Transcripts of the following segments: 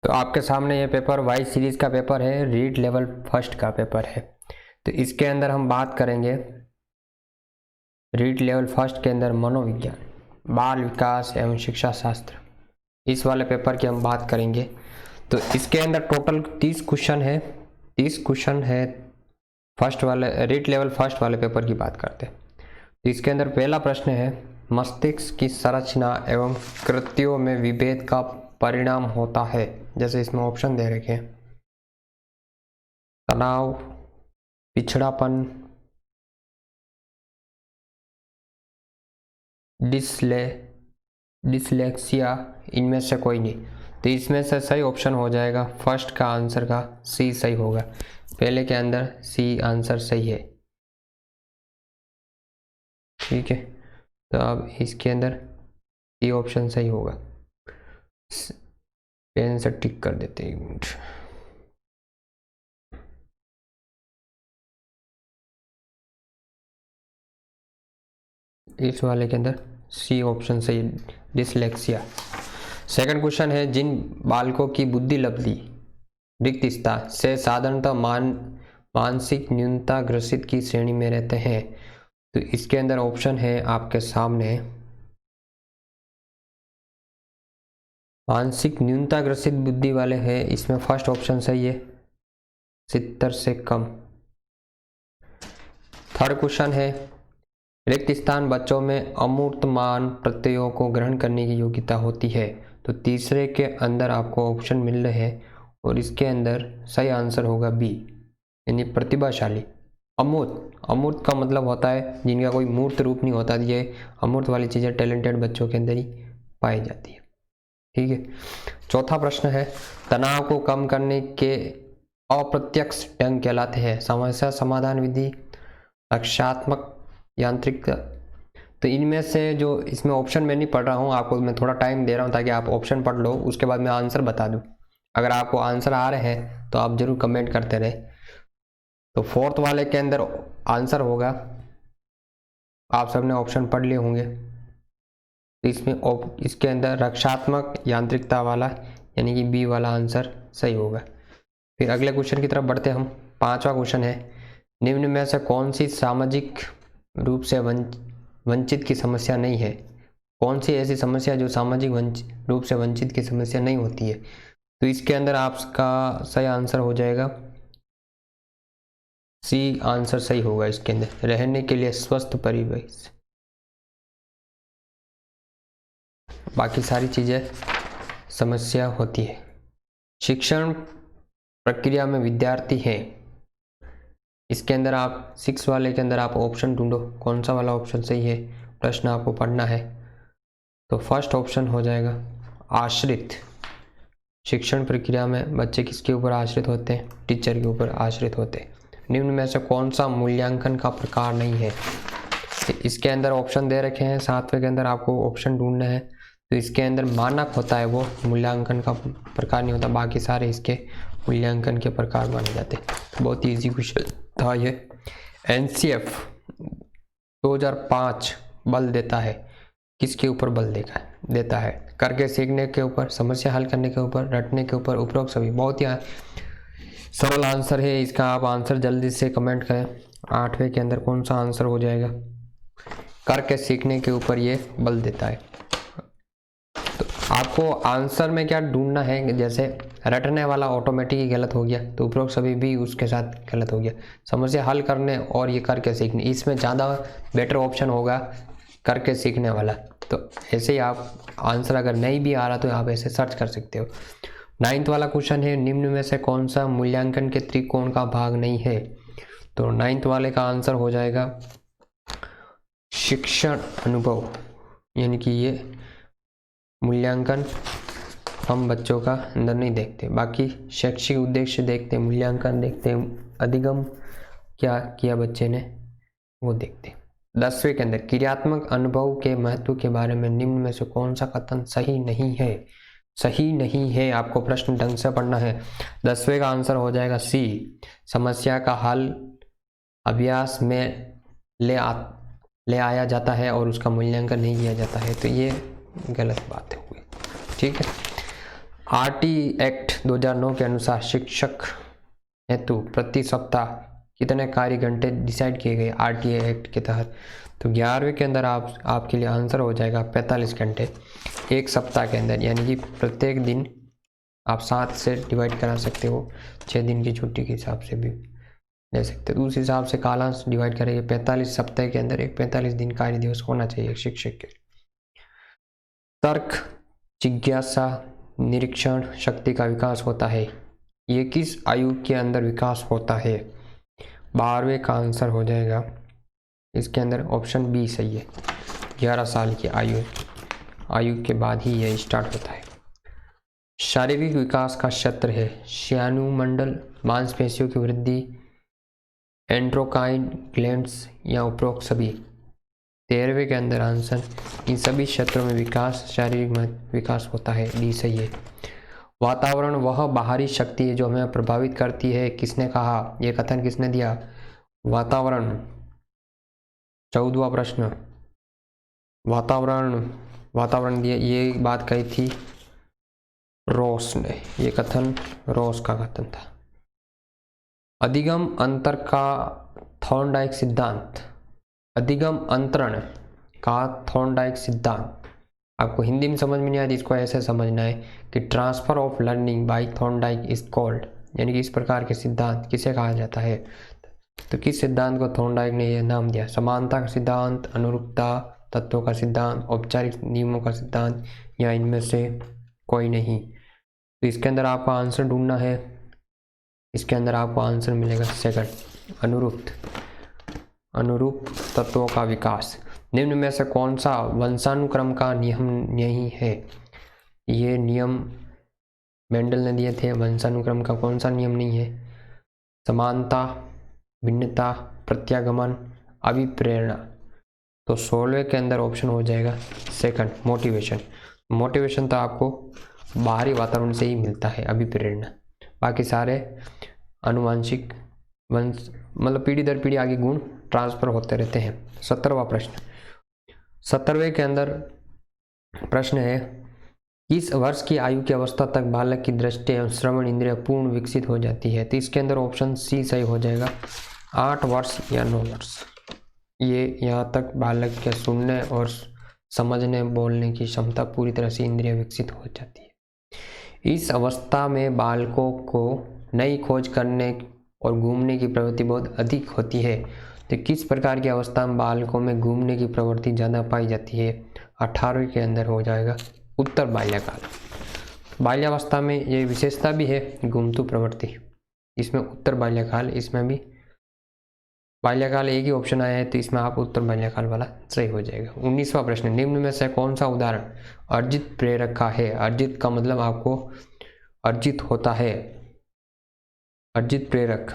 तो आपके सामने ये पेपर वाई सीरीज़ का पेपर है, रीड लेवल फर्स्ट का पेपर है। तो इसके अंदर हम बात करेंगे रीड लेवल फर्स्ट के अंदर मनोविज्ञान, बाल विकास एवं शिक्षा शास्त्र, इस वाले पेपर की हम बात करेंगे। तो इसके अंदर टोटल 30 क्वेश्चन है। 30 क्वेश्चन है फर्स्ट वाले रीड लेवल फर्स्ट वाले पेपर की बात करते हैं। तो इसके अंदर पहला प्रश्न है, मस्तिष्क की संरचना एवं कृत्यों में विभेद का परिणाम होता है। जैसे इसमें ऑप्शन दे रखे हैं, तनाव, पिछड़ापन, डिसलेक्सिया, इनमें से कोई नहीं। तो इसमें से सही ऑप्शन हो जाएगा फर्स्ट का आंसर का सी सही होगा। पहले के अंदर सी आंसर सही है। ठीक है, तो अब इसके अंदर सी ऑप्शन सही होगा। पेन से टिक कर देते हैं, एक मिनट। इस वाले के अंदर सी ऑप्शन सही, डिसलेक्सिया। सेकंड क्वेश्चन है, जिन बालकों की बुद्धि लब्धि रिक्तता से साधारणतः मानसिक न्यूनता ग्रसित की श्रेणी में रहते हैं। तो इसके अंदर ऑप्शन है आपके सामने, मानसिक न्यूनता ग्रसित बुद्धि वाले हैं, इसमें फर्स्ट ऑप्शन सही है, 70 से कम। थर्ड क्वेश्चन है, रिक्त स्थान बच्चों में अमूर्तमान प्रत्ययों को ग्रहण करने की योग्यता होती है। तो तीसरे के अंदर आपको ऑप्शन मिल रहे हैं और इसके अंदर सही आंसर होगा बी, यानी प्रतिभाशाली। अमूर्त का मतलब होता है जिनका कोई मूर्त रूप नहीं होता। ये अमूर्त वाली चीज़ें टैलेंटेड बच्चों के अंदर ही पाई जाती है। ठीक है, चौथा प्रश्न है, तनाव को कम करने के अप्रत्यक्ष ढंग कहलाते हैं। समस्या समाधान विधि, रक्षात्मक यांत्रिक। तो इनमें से जो इसमें ऑप्शन मैं नहीं पढ़ रहा हूँ, आपको मैं थोड़ा टाइम दे रहा हूँ ताकि आप ऑप्शन पढ़ लो, उसके बाद मैं आंसर बता दूँ। अगर आपको आंसर आ रहे हैं तो आप जरूर कमेंट करते रहे। तो फोर्थ वाले के अंदर आंसर होगा, आप सबने ऑप्शन पढ़ लिए होंगे, तो इसमें इसके अंदर रक्षात्मक यांत्रिकता वाला यानी कि बी वाला आंसर सही होगा। फिर अगले क्वेश्चन की तरफ बढ़ते हम। पांचवा क्वेश्चन है, निम्न में से कौन सी सामाजिक रूप से वंचित की समस्या नहीं है। कौन सी ऐसी समस्या जो सामाजिक रूप से वंचित की समस्या नहीं होती है। तो इसके अंदर आपका सही आंसर हो जाएगा सी आंसर सही होगा। इसके अंदर रहने के लिए स्वस्थ परिवेश, बाकी सारी चीज़ें समस्या होती है। शिक्षण प्रक्रिया में विद्यार्थी हैं, इसके अंदर आप 6 वाले के अंदर आप ऑप्शन ढूंढो कौन सा वाला ऑप्शन सही है, प्रश्न आपको पढ़ना है। तो फर्स्ट ऑप्शन हो जाएगा आश्रित। शिक्षण प्रक्रिया में बच्चे किसके ऊपर आश्रित होते हैं, टीचर के ऊपर आश्रित होते हैं। निम्न में से कौन सा मूल्यांकन का प्रकार नहीं है। तो इसके अंदर ऑप्शन दे रखे हैं, 7वें के अंदर आपको ऑप्शन ढूंढना है। तो इसके अंदर मानक होता है, वो मूल्यांकन का प्रकार नहीं होता, बाकी सारे इसके मूल्यांकन के प्रकार माने जाते हैं। तो बहुत ही ईजी क्वेश्चन था ये। NCF 2005 बल देता है, किसके ऊपर बल देता है, करके सीखने के ऊपर, समस्या हल करने के ऊपर, रटने के ऊपर, उपरोक्त सभी। बहुत ही सरल आंसर है इसका, आप आंसर जल्दी से कमेंट करें। 8वें के अंदर कौन सा आंसर हो जाएगा, करके सीखने के ऊपर ये बल देता है। तो आपको आंसर में क्या ढूंढना है, जैसे रटने वाला ऑटोमेटिक ही गलत हो गया, तो उपरोक्त सभी भी उसके साथ गलत हो गया। समस्या हल करने और ये करके सीखने, इसमें ज़्यादा बेटर ऑप्शन होगा करके सीखने वाला। तो ऐसे ही आप आंसर अगर नहीं भी आ रहा तो आप ऐसे सर्च कर सकते हो। 9th वाला क्वेश्चन है, निम्न में से कौन सा मूल्यांकन के त्रिकोण का भाग नहीं है। तो 9th वाले का आंसर हो जाएगा शिक्षण अनुभव, यानी कि ये मूल्यांकन हम बच्चों का अंदर नहीं देखते, बाकी शैक्षिक उद्देश्य देखते, मूल्यांकन देखते, अधिगम क्या किया बच्चे ने वो देखते। 10वें के अंदर क्रियात्मक अनुभव के महत्व के बारे में निम्न में से कौन सा कथन सही नहीं है। सही नहीं है, आपको प्रश्न ढंग से पढ़ना है। 10वें का आंसर हो जाएगा सी, समस्या का हल अभ्यास में ले आया जाता है और उसका मूल्यांकन नहीं किया जाता है। तो ये गलत बात है। ठीक है, आरटी एक्ट 2009 के अनुसार शिक्षक हेतु प्रति सप्ताह कितने कार्य घंटे डिसाइड किए गए आरटीए एक्ट के तहत? तो 11वें के अंदर आपके लिए आंसर हो जाएगा 45 घंटे एक सप्ताह के अंदर, यानी कि प्रत्येक दिन आप 7 से डिवाइड करा सकते हो, 6 दिन की छुट्टी के हिसाब से भी ले सकते हो। उस हिसाब से कालांश डिवाइड करेंगे 45 सप्ताह के अंदर एक 45 दिन कार्य दिवस होना चाहिए एक शिक्षक के। तर्क, जिज्ञासा, निरीक्षण शक्ति का विकास होता है, ये किस आयु के अंदर विकास होता है? 12वें का आंसर हो जाएगा इसके अंदर ऑप्शन बी सही है, 11 साल की आयु के बाद ही यह स्टार्ट होता है। शारीरिक विकास का क्षेत्र है श्यानुमंडल, मांसपेशियों की वृद्धि, एंड्रोक्राइन ग्लैंड्स या उपरोक्त सभी। 13वें के अंदर आंसर इन सभी क्षेत्रों में विकास, शारीरिक विकास होता है, डी सही है। वातावरण वह बाहरी शक्ति है जो हमें प्रभावित करती है, किसने कहा, यह कथन किसने दिया? वातावरण। 14वां प्रश्न, वातावरण दिया, ये बात कही थी रॉस ने, ये कथन रॉस का कथन था। अधिगम अंतर का थॉर्नडाइक सिद्धांत, अधिगम अंतरण का थॉर्नडाइक सिद्धांत आपको हिंदी में समझ में नहीं आती, इसको ऐसे समझना है कि transfer of learning by Thorndike is called, यानी कि इस प्रकार के सिद्धांत किसे कहा जाता है? तो किस सिद्धांत को थॉर्नडाइक ने यह नाम दिया? समानता का सिद्धांत, अनुरूपता तत्वों का सिद्धांत, औपचारिक नियमों का सिद्धांत, या इनमें से कोई नहीं? तो इसके अंदर आपको आंसर ढूंढना है, इसके अंदर आपको आंसर मिलेगा सेकंड, अनुरूप तत्वों का विकास। निम्न में से कौन सा वंशानुक्रम का नियम नहीं है? ये नियम मेंडल ने दिए थे, वंशानुक्रम का कौन सा नियम नहीं है? समानता, भिन्नता, प्रत्यागमन, अभिप्रेरणा। तो 16वें के अंदर ऑप्शन हो जाएगा सेकंड, मोटिवेशन तो आपको बाहरी वातावरण से ही मिलता है, अभिप्रेरणा। बाकी सारे आनुवांशिक वंश मतलब पीढ़ी दर पीढ़ी आगे गुण ट्रांसफर होते रहते हैं। 17वां प्रश्न, 17वें के अंदर प्रश्न है किस वर्ष की आयु की अवस्था तक बालक की दृष्टि एवं श्रवण इंद्रिय पूर्ण विकसित हो जाती है? तो इसके अंदर ऑप्शन सी सही हो जाएगा, 8 वर्ष या 9 वर्ष। ये यहाँ तक बालक के सुनने और समझने बोलने की क्षमता पूरी तरह से इंद्रिय विकसित हो जाती है। इस अवस्था में बालकों को नई खोज करने और घूमने की प्रवृत्ति बहुत अधिक होती है। तो किस प्रकार की अवस्था में बालकों में घूमने की प्रवृत्ति ज़्यादा पाई जाती है? 18वें के अंदर हो जाएगा उत्तर बाल्यकाल। बाल्यावस्था में ये विशेषता भी है घूमतू प्रवृत्ति, इसमें उत्तर बाल्यकाल, इसमें भी बाल्यकाल एक ही ऑप्शन आया है, तो इसमें आप उत्तर बाल्यकाल वाला सही हो जाएगा। 19वां प्रश्न, निम्न में से कौन सा उदाहरण अर्जित प्रेरक का है? अर्जित का मतलब आपको अर्जित होता है, अर्जित प्रेरक,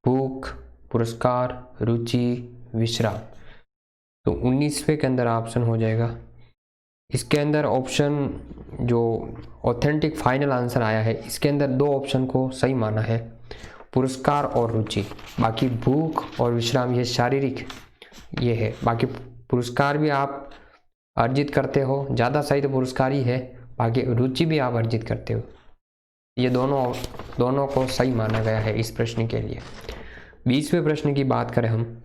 भूख, पुरस्कार, रुचि, विश्राम। तो 19वें के अंदर ऑप्शन हो जाएगा, इसके अंदर ऑप्शन जो ऑथेंटिक फाइनल आंसर आया है इसके अंदर 2 ऑप्शन को सही माना है, पुरस्कार और रुचि। बाकी भूख और विश्राम ये शारीरिक ये है, बाकी पुरस्कार भी आप अर्जित करते हो, ज़्यादा सही तो पुरस्कार ही है, बाकी रुचि भी आप अर्जित करते हो। ये दोनों को सही माना गया है इस प्रश्न के लिए। 20वें प्रश्न की बात करें हम,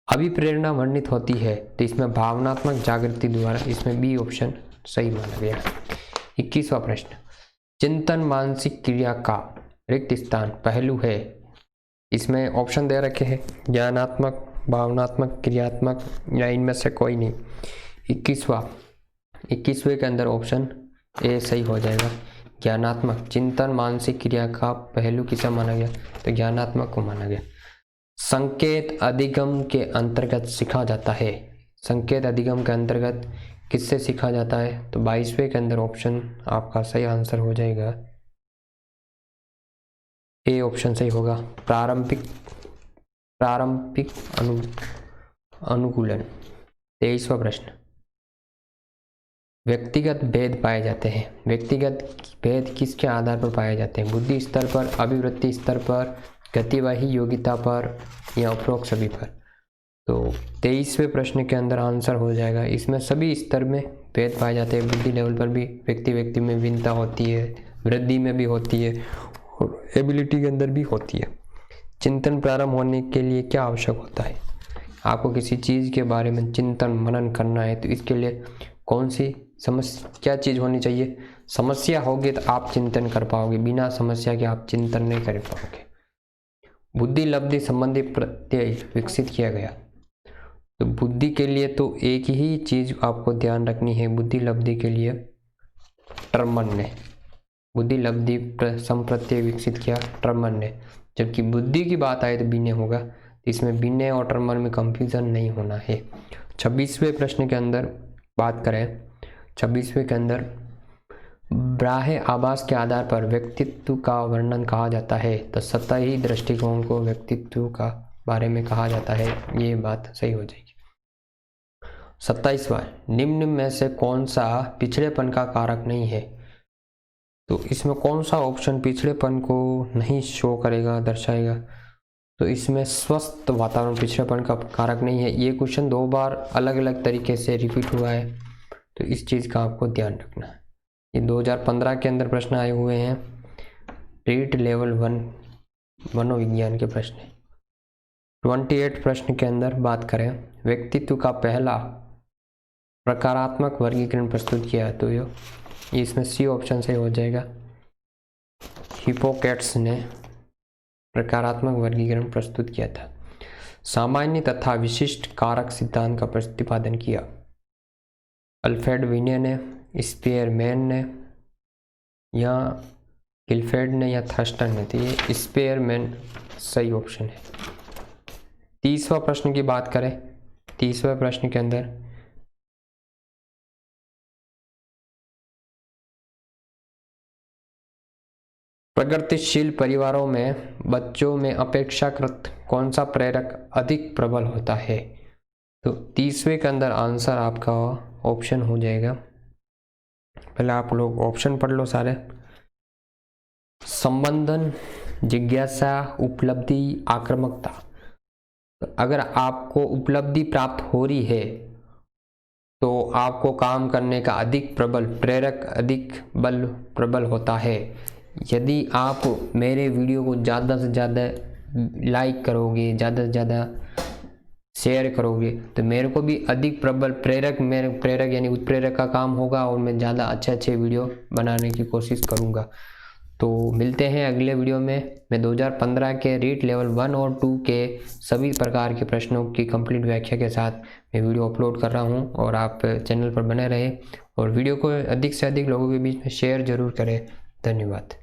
अभिप्रेरणा वर्णित होती है, तो इसमें भावनात्मक जागृति द्वारा, इसमें बी ऑप्शन सही माना गया। 21वां प्रश्न, चिंतन मानसिक क्रिया का रिक्त स्थान पहलू है, इसमें ऑप्शन दे रखे हैं ज्ञानात्मक, भावनात्मक, क्रियात्मक, या इनमें से कोई नहीं। 21वें के अंदर ऑप्शन ए सही हो जाएगा, ज्ञानात्मक। चिंतन मानसिक क्रिया का पहलू किसे माना गया? तो ज्ञानात्मक को माना गया। संकेत अधिगम के अंतर्गत सीखा जाता है, संकेत अधिगम के अंतर्गत किससे सीखा जाता है? तो 22वें के अंदर ऑप्शन आपका सही आंसर हो जाएगा, ए ऑप्शन सही होगा, प्रारंभिक अनुकूलन। 23वां प्रश्न, व्यक्तिगत भेद पाए जाते हैं, व्यक्तिगत भेद किसके आधार पर पाए जाते हैं? बुद्धि स्तर पर, अभिवृत्ति स्तर पर, गतिवाही योग्यता पर, या उपरोक्त सभी पर। तो 23वें प्रश्न के अंदर आंसर हो जाएगा, इसमें सभी स्तर में भेद पाए जाते हैं। बुद्धि लेवल पर भी व्यक्ति व्यक्ति में भिन्नता होती है, वृद्धि में भी होती है और एबिलिटी के अंदर भी होती है। चिंतन प्रारंभ होने के लिए क्या आवश्यक होता है? आपको किसी चीज़ के बारे में चिंतन मनन करना है तो इसके लिए कौन सी समस्या, क्या चीज़ होनी चाहिए? समस्या होगी तो आप चिंतन कर पाओगे, बिना समस्या के आप चिंतन नहीं कर पाओगे। बुद्धि लब्धि संबंधी प्रत्यय विकसित किया गया। तो बुद्धि के लिए तो एक ही चीज़ आपको ध्यान रखनी है, बुद्धि लब्धि के लिए टर्मन ने बुद्धि लब्धि संप्रत्यय विकसित किया टर्मन ने। जबकि बुद्धि की बात आए तो विनय होगा, तो इसमें विनय और टर्मन में कंफ्यूजन नहीं होना है। 26वें प्रश्न के अंदर बात करें, 26वें के अंदर बाह्य आभास के आधार पर व्यक्तित्व का वर्णन कहा जाता है, तो सतही दृष्टिकोण को व्यक्तित्व का बारे में कहा जाता है, ये बात सही हो जाएगी। 27वां, निम्न में से कौन सा पिछड़ेपन का कारक नहीं है? तो इसमें कौन सा ऑप्शन पिछड़ेपन को नहीं शो करेगा, दर्शाएगा? तो इसमें स्वस्थ वातावरण पिछड़ेपन का कारक नहीं है। ये क्वेश्चन 2 बार अलग अलग तरीके से रिपीट हुआ है, तो इस चीज़ का आपको ध्यान रखना है। ये 2015 के अंदर प्रश्न आए हुए हैं, रीट लेवल 1 मनोविज्ञान के प्रश्न है। 28 प्रश्न के अंदर बात करें, व्यक्तित्व का पहला प्रकारात्मक वर्गीकरण प्रस्तुत किया है, तो ये इसमें सी ऑप्शन से हो जाएगा। हिप्पोक्रेट्स ने प्रकारात्मक वर्गीकरण प्रस्तुत किया था। सामान्य तथा विशिष्ट कारक सिद्धांत का प्रतिपादन किया, अल्फ्रेड विनय ने, स्पीयरमैन ने, या गिलफेड ने, या थर्स्टन ने। तो ये स्पीयरमैन सही ऑप्शन है। 30वां प्रश्न की बात करें, 30वें प्रश्न के अंदर प्रगतिशील परिवारों में बच्चों में अपेक्षाकृत कौन सा प्रेरक अधिक प्रबल होता है? तो 30वें के अंदर आंसर आपका ऑप्शन हो जाएगा, पहले आप लोग ऑप्शन पढ़ लो सारे। संबंधन, जिज्ञासा, उपलब्धि, आक्रामकता। तो अगर आपको उपलब्धि प्राप्त हो रही है तो आपको काम करने का अधिक प्रबल प्रेरक अधिक बल प्रबल होता है। यदि आप मेरे वीडियो को ज़्यादा से ज़्यादा लाइक करोगे, ज़्यादा से ज़्यादा शेयर करोगे, तो मेरे को भी अधिक प्रबल प्रेरक, मेरे प्रेरक यानी उत्प्रेरक का काम होगा और मैं ज़्यादा अच्छे वीडियो बनाने की कोशिश करूँगा। तो मिलते हैं अगले वीडियो में। मैं 2015 के रीट लेवल 1 और 2 के सभी प्रकार के प्रश्नों की कंप्लीट व्याख्या के साथ मैं वीडियो अपलोड कर रहा हूं, और आप चैनल पर बने रहें और वीडियो को अधिक से अधिक लोगों के बीच में शेयर जरूर करें। धन्यवाद।